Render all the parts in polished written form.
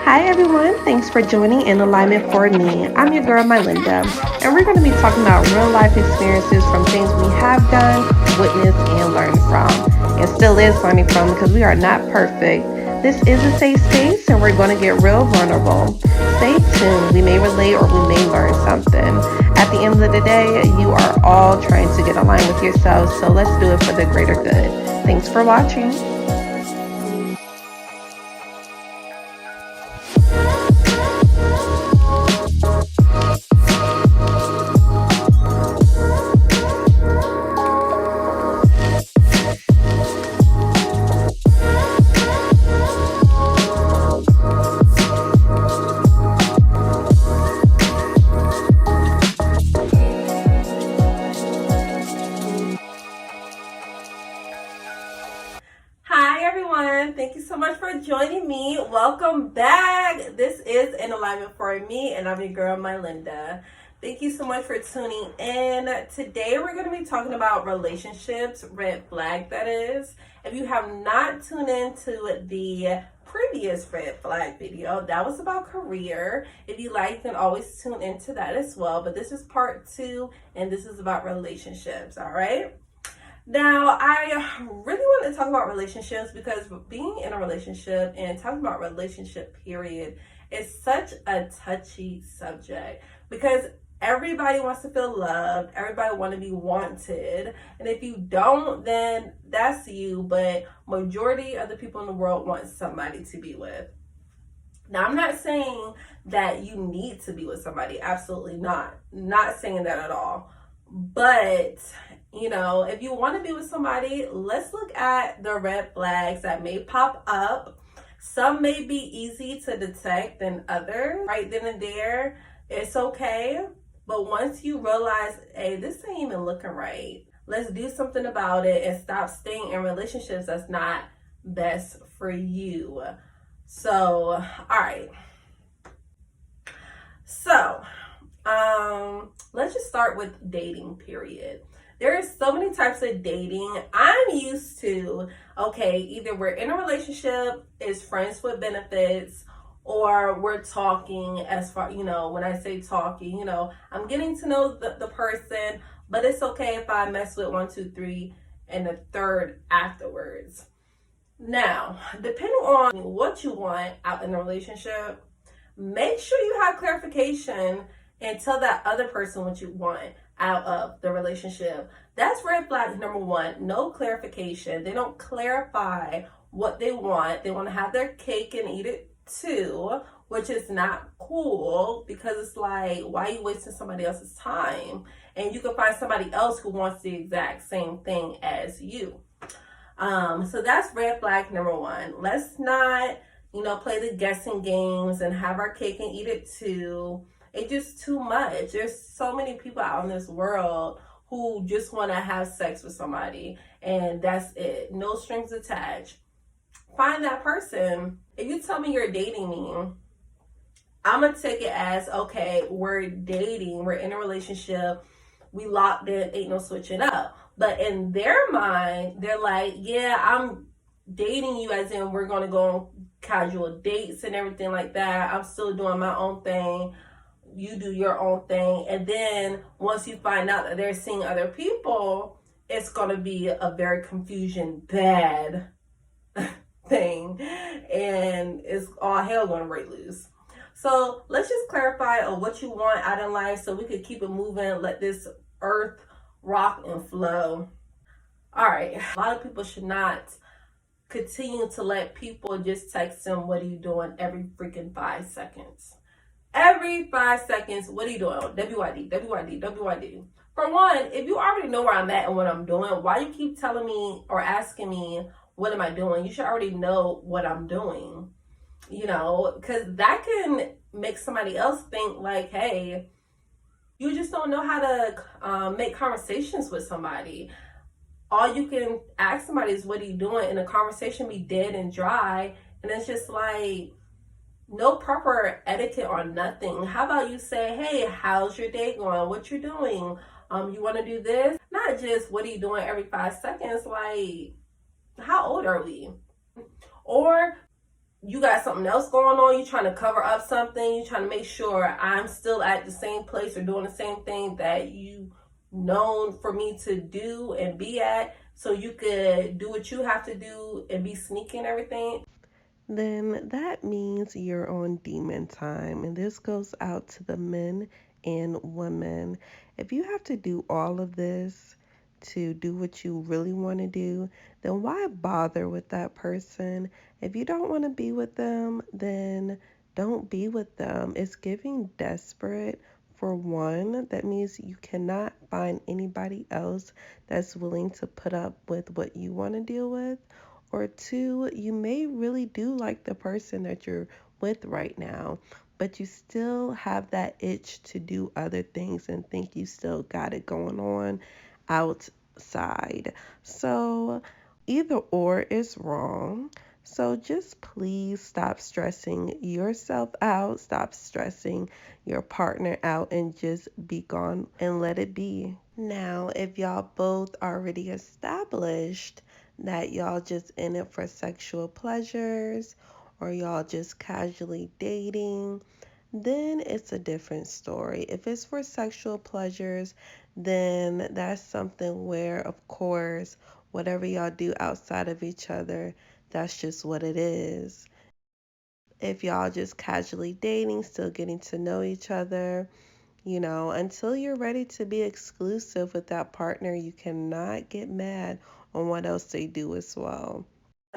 Hi everyone, thanks for joining In Alignment for Me. I'm your girl Mylinda, and we're going to be talking about real life experiences from things we have done, witnessed, and learned from. And still is learning from because we are not perfect. This is a safe space and we're going to get real vulnerable. Stay tuned, we may relate or we may learn something. At the end of the day, you are all trying to get aligned with yourself, so let's do it for the greater good. Thanks for watching. Hi everyone, thank you so much for joining me. Welcome back. This is In Alignment for Me, and I'm your girl Mylinda. Thank you so much for tuning in. Today we're going to be talking about relationships, red flag that is. If you have not tuned into the previous red flag video, that was about career. If you like, you can always tune into that as well. But this is part 2, and this is about relationships, all right? Now, I really want to talk about relationships because being in a relationship and talking about relationship period is such a touchy subject because everybody wants to feel loved, everybody wants to be wanted, and if you don't, then that's you, but majority of the people in the world want somebody to be with. Now, I'm not saying that you need to be with somebody, absolutely not saying that at all, but if you want to be with somebody, let's look at the red flags that may pop up. Some may be easy to detect than others. Right then and there, it's okay. But once you realize, hey, this ain't even looking right, let's do something about it and stop staying in relationships that's not best for you. So, all right. So, let's just start with dating, period. There are so many types of dating. I'm used to, okay, either we're in a relationship, is friends with benefits, or we're talking as far, when I say talking, I'm getting to know the person, but it's okay if I mess with 1, 2, 3, and the third afterwards. Now, depending on what you want out in a relationship, make sure you have clarification and tell that other person what you want out of the relationship. That's red flag number 1. No clarification. They don't clarify what they want. They want to have their cake and eat it too, which is not cool because it's like, why are you wasting somebody else's time? And you can find somebody else who wants the exact same thing as you. So that's red flag number 1. Let's not play the guessing games and have our cake and eat it too. It's just too much. There's so many people out in this world who just want to have sex with somebody and that's it. No strings attached. Find that person. If you tell me you're dating me, I'm going to take it as, okay, we're dating, we're in a relationship, we locked in, ain't no switching up. But in their mind, they're like, yeah, I'm dating you as in we're going to go on casual dates and everything like that. I'm still doing my own thing. You do your own thing. And then once you find out that they're seeing other people, it's going to be a very bad thing. And it's all hell going to break loose. So let's just clarify what you want out in life so we could keep it moving. Let this earth rock and flow. All right. A lot of people should not continue to let people just text them, what are you doing, every freaking 5 seconds. Every 5 seconds, what are you doing? WYD, WYD, WYD. For one, if you already know where I'm at and what I'm doing, why you keep telling me or asking me, what am I doing? You should already know what I'm doing, because that can make somebody else think like, hey, you just don't know how to make conversations with somebody. All you can ask somebody is, what are you doing? And the conversation be dead and dry. And it's just like, no proper etiquette or nothing. How about you say, hey, how's your day going? What you doing? You want to do this? Not just, what are you doing every 5 seconds? Like, how old are we? Or you got something else going on, you trying to cover up something, you trying to make sure I'm still at the same place or doing the same thing that you known for me to do and be at, so you could do what you have to do and be sneaky and everything, then that means you're on demon time. And this goes out to the men and women. If you have to do all of this to do what you really want to do, then why bother with that person? If you don't want to be with them, then don't be with them. It's giving desperate. For one, that means you cannot find anybody else that's willing to put up with what you want to deal with. Or two, you may really do like the person that you're with right now, but you still have that itch to do other things and think you still got it going on outside. So either or is wrong. So just please stop stressing yourself out, stop stressing your partner out, and just be gone and let it be. Now, if y'all both already established that y'all just in it for sexual pleasures or y'all just casually dating, then it's a different story. If it's for sexual pleasures, then that's something where, of course, whatever y'all do outside of each other, that's just what it is. If y'all just casually dating, still getting to know each other, until you're ready to be exclusive with that partner, you cannot get mad on what else they do as well.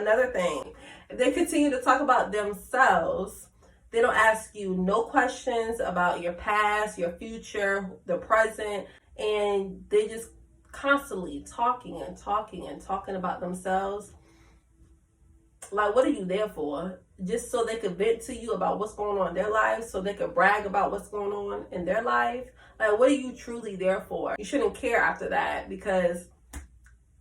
another thing, if they continue to talk about themselves, they don't ask you no questions about your past, your future, the present, and they just constantly talking and talking and talking about themselves. Like, what are you there for? Just so they could vent to you about what's going on in their life, so they could brag about what's going on in their life? Like, what are you truly there for? You shouldn't care after that because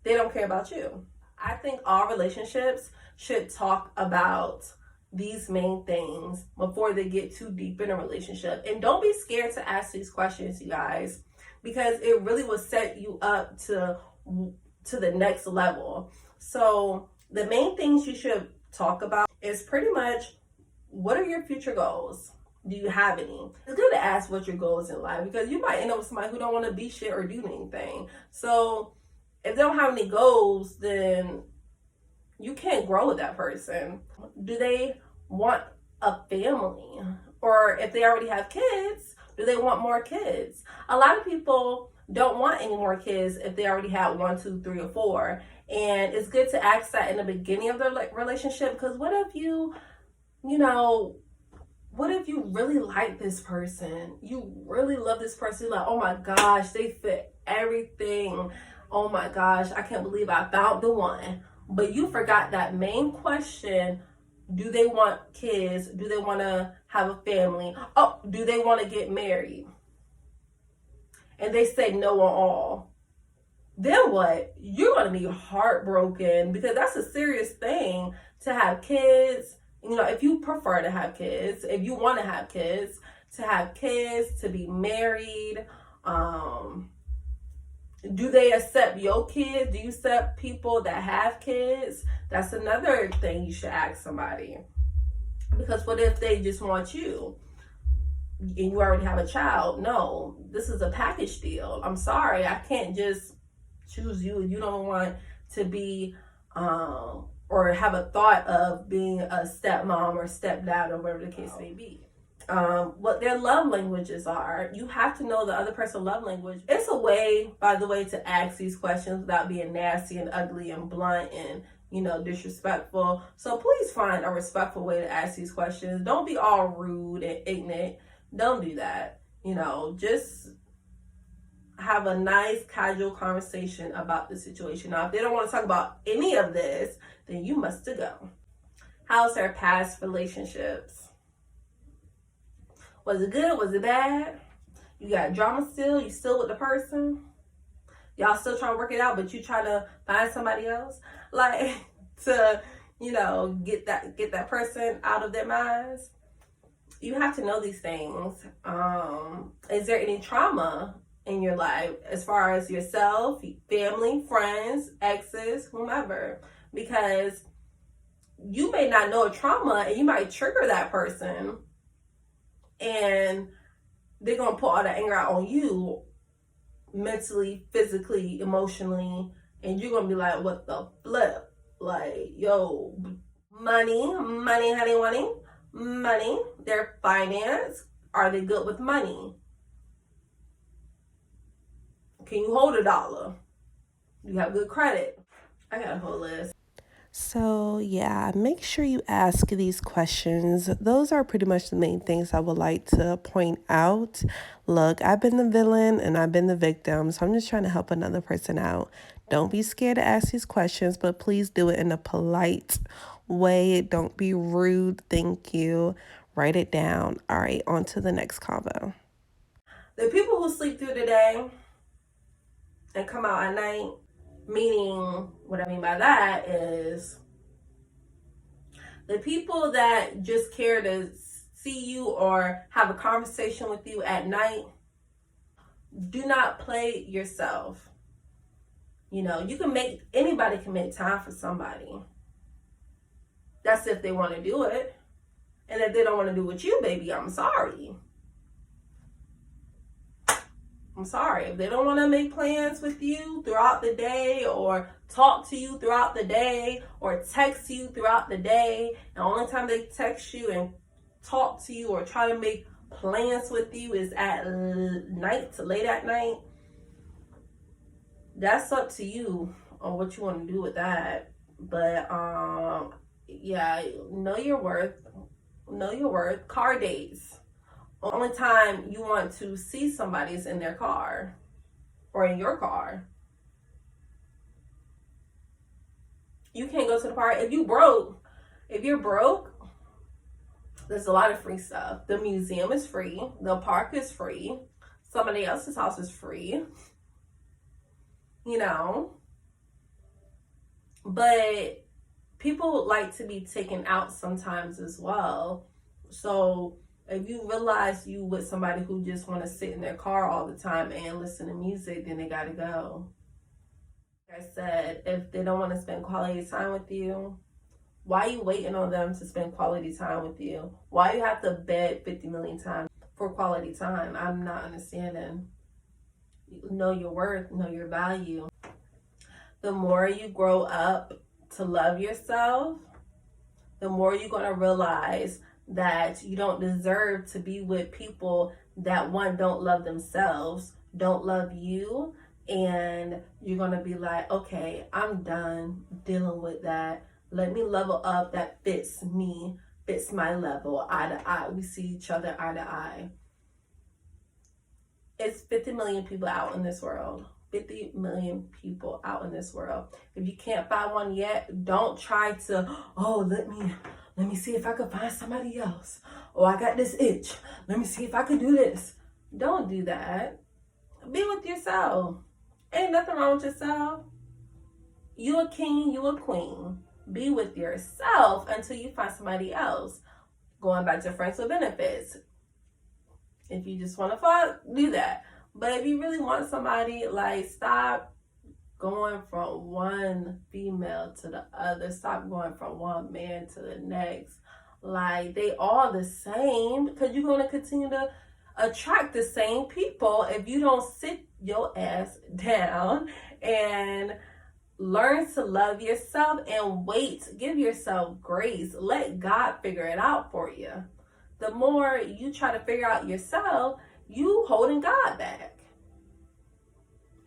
they don't care about you. I think all relationships should talk about these main things before they get too deep in a relationship. And don't be scared to ask these questions, you guys, because it really will set you up to the next level. So the main things you should talk about is pretty much, what are your future goals? Do you have any? It's good to ask what your goals in life, because you might end up with somebody who don't want to be shit or do anything. So if they don't have any goals, then you can't grow with that person. Do they want a family? Or if they already have kids, do they want more kids? A lot of people don't want any more kids if they already have 1, 2, 3, or 4. And it's good to ask that in the beginning of their relationship, because what if what if you really like this person? You really love this person. You're like, oh my gosh, they fit everything. Oh my gosh, I can't believe I found the one. But you forgot that main question. Do they want kids? Do they want to have a family? Oh, do they want to get married? And they say no on all. Then what? You're going to be heartbroken, because that's a serious thing to have kids. If you prefer to have kids, if you want to have kids, to be married. Do they accept your kids? Do you accept people that have kids? That's another thing you should ask somebody. Because what if they just want you and you already have a child? No, this is a package deal. I'm sorry, I can't just choose you if you don't want to be or have a thought of being a stepmom or stepdad or whatever the case may be. What their love languages are. You have to know the other person's love language. It's a way, by the way, to ask these questions without being nasty and ugly and blunt and disrespectful. So please find a respectful way to ask these questions. Don't be all rude and ignorant. Don't do that. Just have a nice casual conversation about the situation. Now, if they don't want to talk about any of this, then you must go. How's their past relationships? Was it good? Was it bad? You got drama still? You still with the person? Y'all still trying to work it out, but you trying to find somebody else? Like, to, get that person out of their minds? You have to know these things. Is there any trauma in your life as far as yourself, family, friends, exes, whomever? Because you may not know a trauma and you might trigger that person, and they're going to pull all the anger out on you mentally, physically, emotionally, and you're going to be like, what the flip? Like, yo, money, honey, money, their finance, are they good with money? Can you hold $1? You have good credit? I got a whole list. So, yeah, make sure you ask these questions. Those are pretty much the main things I would like to point out. Look, I've been the villain and I've been the victim, so I'm just trying to help another person out. Don't be scared to ask these questions, but please do it in a polite way. Don't be rude. Thank you. Write it down. All right, on to the next convo. The people who sleep through the day and come out at night, meaning what I mean by that is the people that just care to see you or have a conversation with you at night, do not play yourself. You know, anybody can make time for somebody. That's if they want to do it. And if they don't want to do it with you, baby, I'm sorry. I'm sorry. If they don't want to make plans with you throughout the day or talk to you throughout the day or text you throughout the day, and the only time they text you and talk to you or try to make plans with you is at night, late at night, that's up to you on what you want to do with that. But yeah, know your worth. Know your worth. Car dates. Only time you want to see somebody is in their car or in your car. You can't go to the park. If you're broke, there's a lot of free stuff. The museum is free. The park is free. Somebody else's house is free. You know. But people like to be taken out sometimes as well. So if you realize you with somebody who just want to sit in their car all the time and listen to music, then they got to go. Like I said, if they don't want to spend quality time with you, why are you waiting on them to spend quality time with you? Why you have to beg 50 million times for quality time? I'm not understanding. Know your worth, know your value. The more you grow up to love yourself, the more you're going to realize that you don't deserve to be with people that, one, don't love themselves, don't love you, and you're going to be like, okay, I'm done dealing with that. Let me level up that fits me, fits my level, eye to eye. We see each other eye to eye. It's 50 million people out in this world. 50 million people out in this world. If you can't find one yet, don't try to, let me see if I can find somebody else. Oh, I got this itch. Let me see if I can do this. Don't do that. Be with yourself. Ain't nothing wrong with yourself. You a king, you a queen. Be with yourself until you find somebody else. Going back to friends with benefits. If you just want to fuck, do that. But if you really want somebody, like, stop going from one female to the other. Stop going from one man to the next. Like, they all the same, because you're going to continue to attract the same people if you don't sit your ass down and learn to love yourself and wait. Give yourself grace. Let God figure it out for you. The more you try to figure out yourself, you holding God back.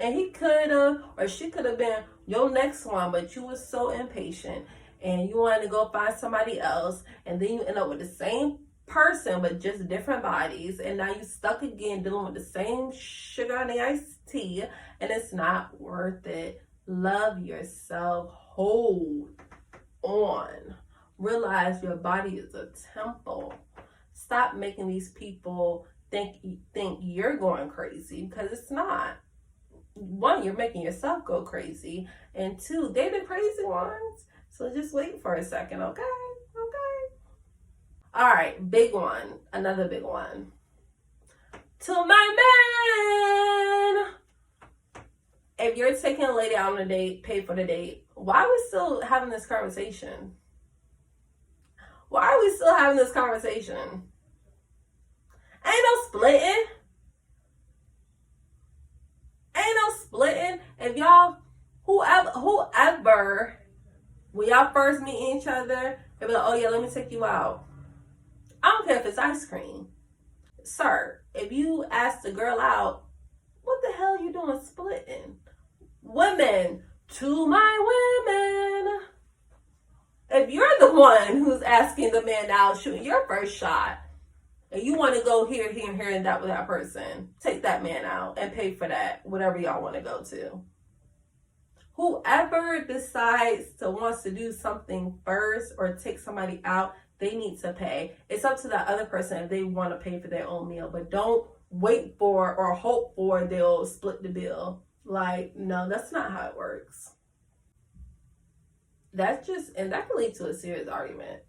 And he could have, or she could have been your next one, but you was so impatient and you wanted to go find somebody else, and then you end up with the same person but just different bodies, and now you stuck again dealing with the same sugar and the iced tea, and it's not worth it. Love yourself. Hold on. Realize your body is a temple. Stop making these people think you're going crazy, because it's not. One, you're making yourself go crazy, and two, they're the crazy ones. So just wait for a second, okay? All right, big one. Another big one. To my man, if you're taking a lady out on a date, pay for the date. Why are we still having this conversation? Why are we still having this conversation? Ain't no splitting. Ain't no splitting. If y'all, whoever, when y'all first meet each other, they be like, oh yeah, let me take you out. I don't care if it's ice cream. Sir, if you ask the girl out, what the hell are you doing splitting? Women, to my women. If you're the one who's asking the man out, shooting your first shot, and you want to go here, here, and here, and that with that person, take that man out and pay for that, whatever y'all want to go to. Whoever decides to wants to do something first or take somebody out, they need to pay. It's up to that other person if they want to pay for their own meal, but don't wait for or hope for they'll split the bill. Like, no, that's not how it works. That's just, and that can lead to a serious argument.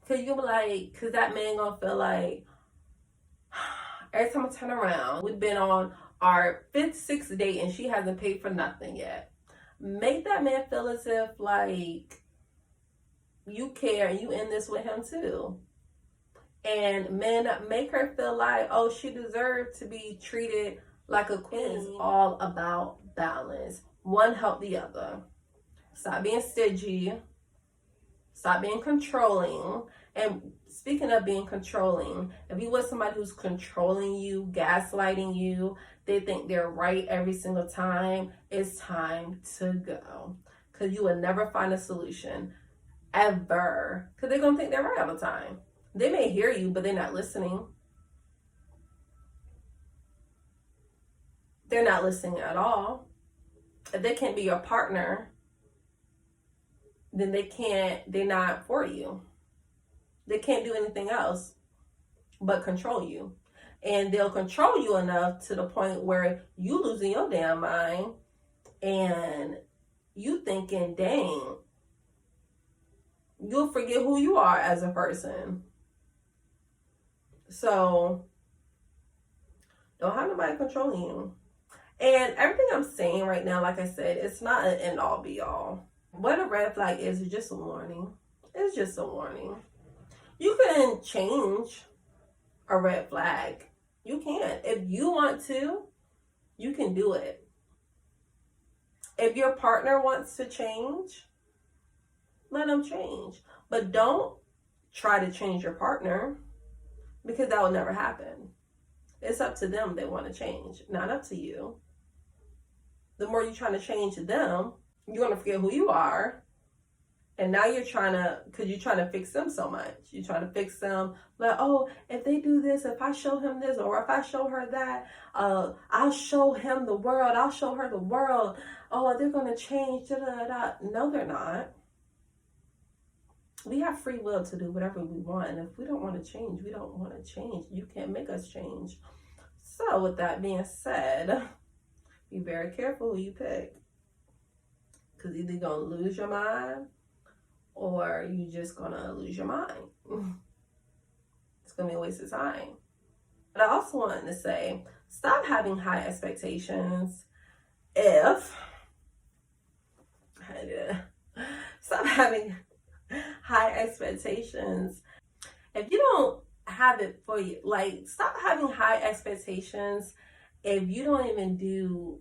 Cause you'll be like, cause that man gonna feel like every time I turn around, we've been on our fifth, sixth date and she hasn't paid for nothing yet. Make that man feel as if like you care and you in this with him too. And men, make her feel like, oh, she deserved to be treated like a queen. It's all about balance. One help the other. Stop being stingy. Stop being controlling. And speaking of being controlling, if you want somebody who's controlling you, gaslighting you, they think they're right every single time, it's time to go. Because you will never find a solution. Ever. Because they're going to think they're right all the time. They may hear you, but they're not listening. They're not listening at all. If they can't be your partner, then they're not for you. They can't do anything else but control you. And they'll control you enough to the point where you losing your damn mind and you thinking, dang, you'll forget who you are as a person. So don't have nobody controlling you. And everything I'm saying right now, like I said, it's not an end all be all. What a red flag is just a warning. It's just a warning. You can change a red flag. You can. If you want to, you can do it. If your partner wants to change, let them change. But don't try to change your partner, because that will never happen. It's up to them. They want to change, not up to you. The more you're trying to change them, you're going to forget who you are. And now you're trying to fix them so much. You're trying to fix them. Like, oh, if they do this, if I show him this, or if I show her that, I'll show him the world. I'll show her the world. Oh, they're going to change. Da, da, da. No, they're not. We have free will to do whatever we want. And if we don't want to change, we don't want to change. You can't make us change. So with that being said, be very careful who you pick. Because either you're going to lose your mind or you just going to lose your mind. It's going to be a waste of time. But I also wanted to say, stop having high expectations stop having high expectations if you don't have it for you. Like, stop having high expectations if you don't even do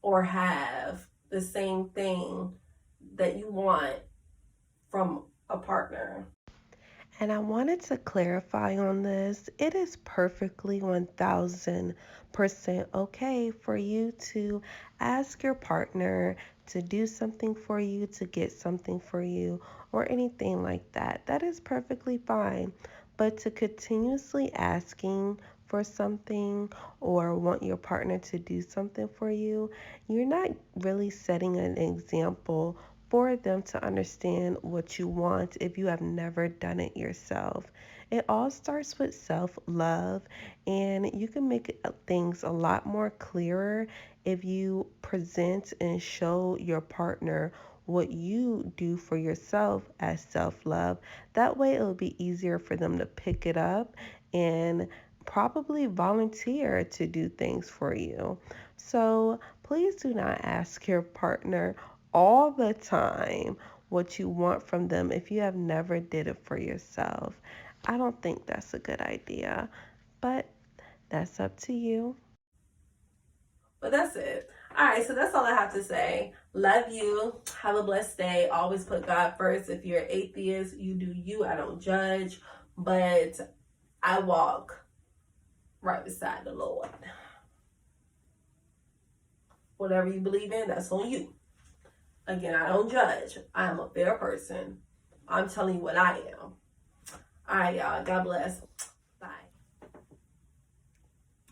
or have the same thing that you want from a partner. And I wanted to clarify on this. It is perfectly 1000% okay for you to ask your partner to do something for you, to get something for you, or anything like that. That is perfectly fine. But to continuously asking for something or want your partner to do something for you, you're not really setting an example for them to understand what you want if you have never done it yourself. It all starts with self-love, and you can make things a lot more clearer if you present and show your partner what you do for yourself as self-love. That way it'll be easier for them to pick it up and probably volunteer to do things for you. So please do not ask your partner all the time what you want from them if you have never did it for yourself. I don't think that's a good idea, but that's up to you. But that's it. All right, so that's all I have to say. Love you. Have a blessed day. Always put God first. If you're an atheist, you do you. I don't judge, but I walk right beside the Lord. Whatever you believe in, that's on you. Again, I don't judge. I am a fair person. I'm telling you what I am. All right, y'all. God bless. Bye.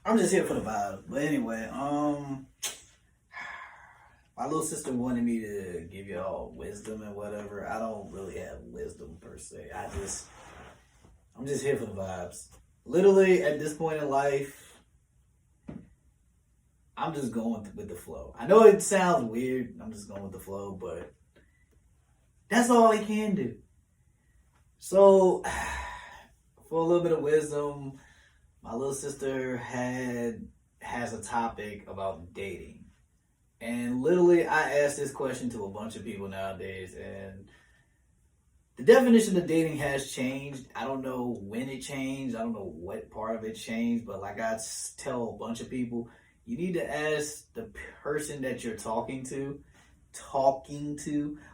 I'm just here for the vibe. But anyway, my little sister wanted me to give y'all wisdom and whatever. I don't really have wisdom per se. I'm just here for the vibes. Literally, at this point in life, I'm just going with the flow. I know it sounds weird. I'm just going with the flow, but that's all I can do. So, for a little bit of wisdom, my little sister has a topic about dating. And literally, I asked this question to a bunch of people nowadays, and the definition of dating has changed. I don't know when it changed. I don't know what part of it changed, but like I tell a bunch of people, you need to ask the person that you're talking to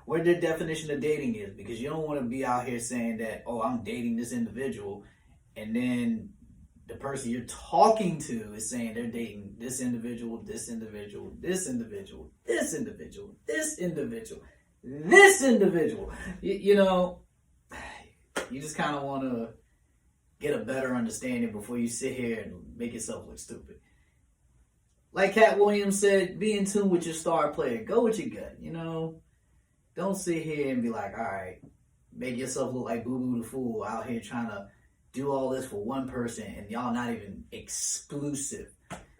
what their definition of dating is, because you don't want to be out here saying that, oh, I'm dating this individual, and then the person you're talking to is saying they're dating this individual, this individual, this individual, this individual, this individual, this individual. You know, you just kind of want to get a better understanding before you sit here and make yourself look stupid. Like Cat Williams said, be in tune with your star player. Go with your gut, you know. Don't sit here and be like, all right, make yourself look like Boo Boo the Fool out here trying to do all this for one person and y'all not even exclusive.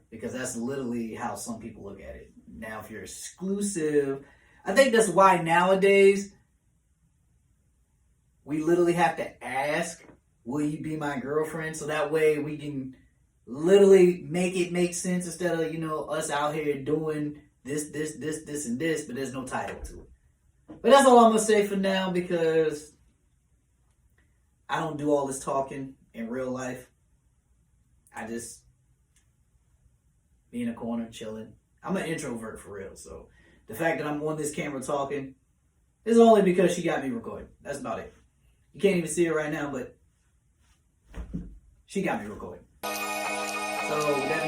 Because that's literally how some people look at it. Now, if you're exclusive, I think that's why nowadays we literally have to ask, will you be my girlfriend? So that way we can literally make it make sense instead of, you know, us out here doing this, and this, but there's no title to it. But that's all I'm going to say for now, because I don't do all this talking in real life. I just be in a corner chilling. I'm an introvert for real, so the fact that I'm on this camera talking is only because she got me recording. That's about it. You can't even see her right now, but she got me recording. So with that